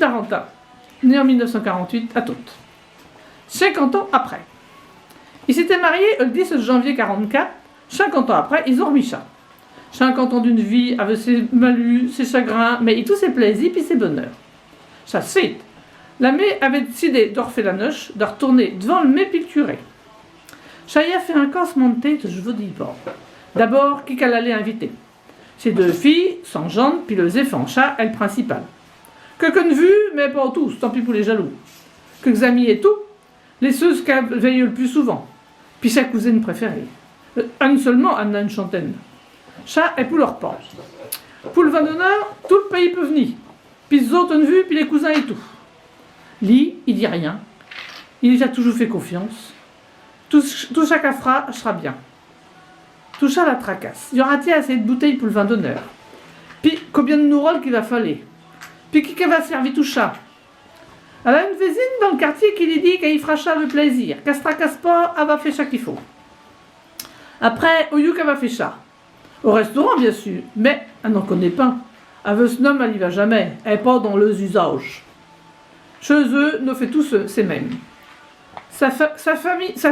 Daranta, né en 1948 à Tôte. 50 ans après. Ils s'étaient mariés le 10 janvier 1944. 50 ans après, ils ont Micha. 50 ans d'une vie avec ses malus, ses chagrins, mais et tous ses plaisirs et ses bonheurs. Ça suite. La mère avait décidé de refaire la noche, de retourner devant le mets picturé. Chaya fait un cassement de tête, je vous dis pas. D'abord, qui qu'elle allait inviter? Ces deux filles, sans jambes, puis le zéphant chat, elle principale. Quelqu'un vu, mais pas tous, tant pis pour les jaloux. Quelques amis et tout, les ceux qu'elle veille le plus souvent. Puis sa cousine préférée. Anne seulement, Anne a une chantaine. Chat est pour leur part. Pour le vin d'honneur, tout le pays peut venir. Puis les autres ont vu, puis les cousins et tout. Lee, il dit rien. Il a toujours fait confiance. Tout chaque fera sera bien. Tout ça la tracasse. Il y aura-t-il assez de bouteilles pour le vin d'honneur? Puis combien de nouroles qu'il va falloir? Puis qui va servir tout ça? Elle a une voisine dans le quartier qui lui dit qu'il fera ça avec plaisir. Qu'elle se tracasse pas, elle va faire ça qu'il faut. Après, au lieu qu'elle va faire ça. Au restaurant, bien sûr, mais elle n'en connaît pas. Avec ce nom, elle n'y va jamais. Elle n'est pas dans les usages. Chez eux, nous fait tous ces mêmes. Sa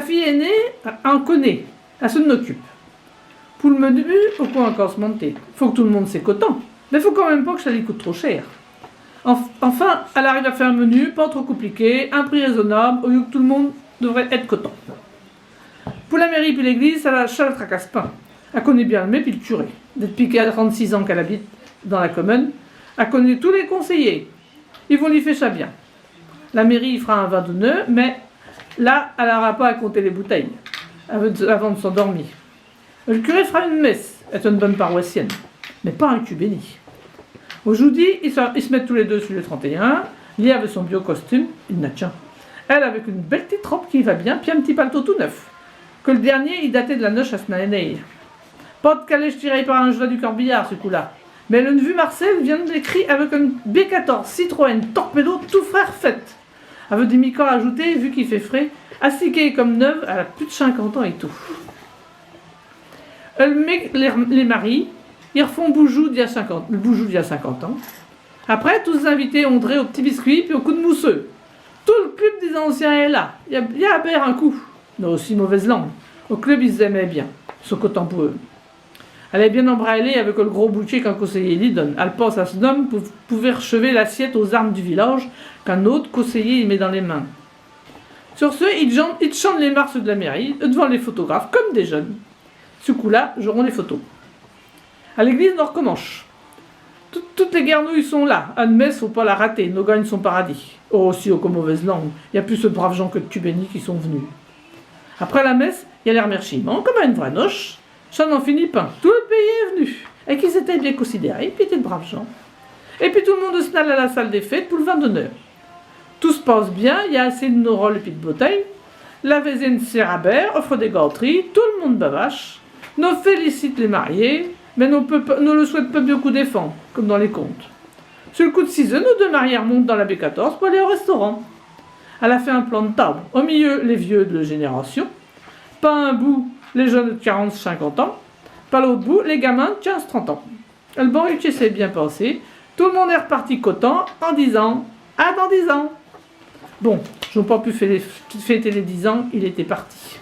fille aînée en connaît. Elle s'en occupe. Pour le menu, au coin encore se monter. Faut que tout le monde s'est content. Mais faut quand même pas que ça lui coûte trop cher. Enfin, elle arrive à faire un menu pas trop compliqué, un prix raisonnable, au lieu que tout le monde devrait être content. Pour la mairie puis l'église, ça ne tracasse pas. Elle connaît bien le mets puis le curé. Depuis qu'elle a 36 ans qu'elle habite dans la commune, elle connaît tous les conseillers. Ils vont lui faire ça bien. La mairie fera un vin d'honneur, mais là, elle n'aura pas à compter les bouteilles avant de s'endormir. Le curé fera une messe, est une bonne paroissienne, mais pas un cul béni. Aujourd'hui, ils se mettent tous les deux sur le 31, lié avec son bio-costume, il n'a tient. Elle avec une belle petite robe qui va bien, puis un petit paletot tout neuf. Que le dernier, il datait de la noche à Snaenei. Pas de calèche tiré par un joie du corbillard, ce coup-là. Mais le neveu Marcel vient de l'écrire avec un B14 Citroën Torpedo tout frère fait. Avec des micros ajoutés, vu qu'il fait frais, astiqué comme neuve, elle a plus de 50 ans et tout. Les maris, ils refont le boujou d'il y a 50 ans. Après, tous les invités ont dré au petit biscuit puis au coup de mousseux. Tout le club des anciens est là. Il y a à faire un coup. Non, aussi mauvaise langue. Au club, ils aimaient bien. Ils sont contents pour eux. Elle est bien embraillée avec le gros bouquet qu'un conseiller lui donne. Elle pense à ce homme pour pouvoir rechever l'assiette aux armes du village qu'un autre conseiller y met dans les mains. Sur ce, ils chantent les marches de la mairie devant les photographes comme des jeunes. Ce coup-là, j'aurai les photos. À l'église, on recommence. Toutes les guernouilles sont là. À une messe, faut pas la rater. Nos gagnes sont paradis. Oh, si, comme mauvaise langue. Il y a plus de braves gens que de cubénis qui sont venus. Après la messe, il y a les remerciements, comme à une vraie noche. Ça n'en finit pas. Tout le pays est venu. Et qu'ils étaient bien considérés, puis étaient de braves gens. Et puis tout le monde se nalle à la salle des fêtes pour le vin d'honneur. Tout se passe bien, il y a assez de nouroles et puis de bouteilles. La voisine s'érabère, offre des gâteries, tout le monde bavache. Nous félicite les mariés, mais nous le souhaite pas beaucoup défendre, comme dans les contes. Sur le coup de 6 heures, nos deux mariés remontent dans la B14 pour aller au restaurant. Elle a fait un plan de table. Au milieu, les vieux de la génération. Pas un bout, les jeunes de 40-50 ans. Pas l'autre bout, les gamins de 15-30 ans. Le banquier s'est bien passé. Tout le monde est reparti content en disant « À dans 10 ans !» Bon, je n'ai pas pu fêter les 10 ans, il était parti.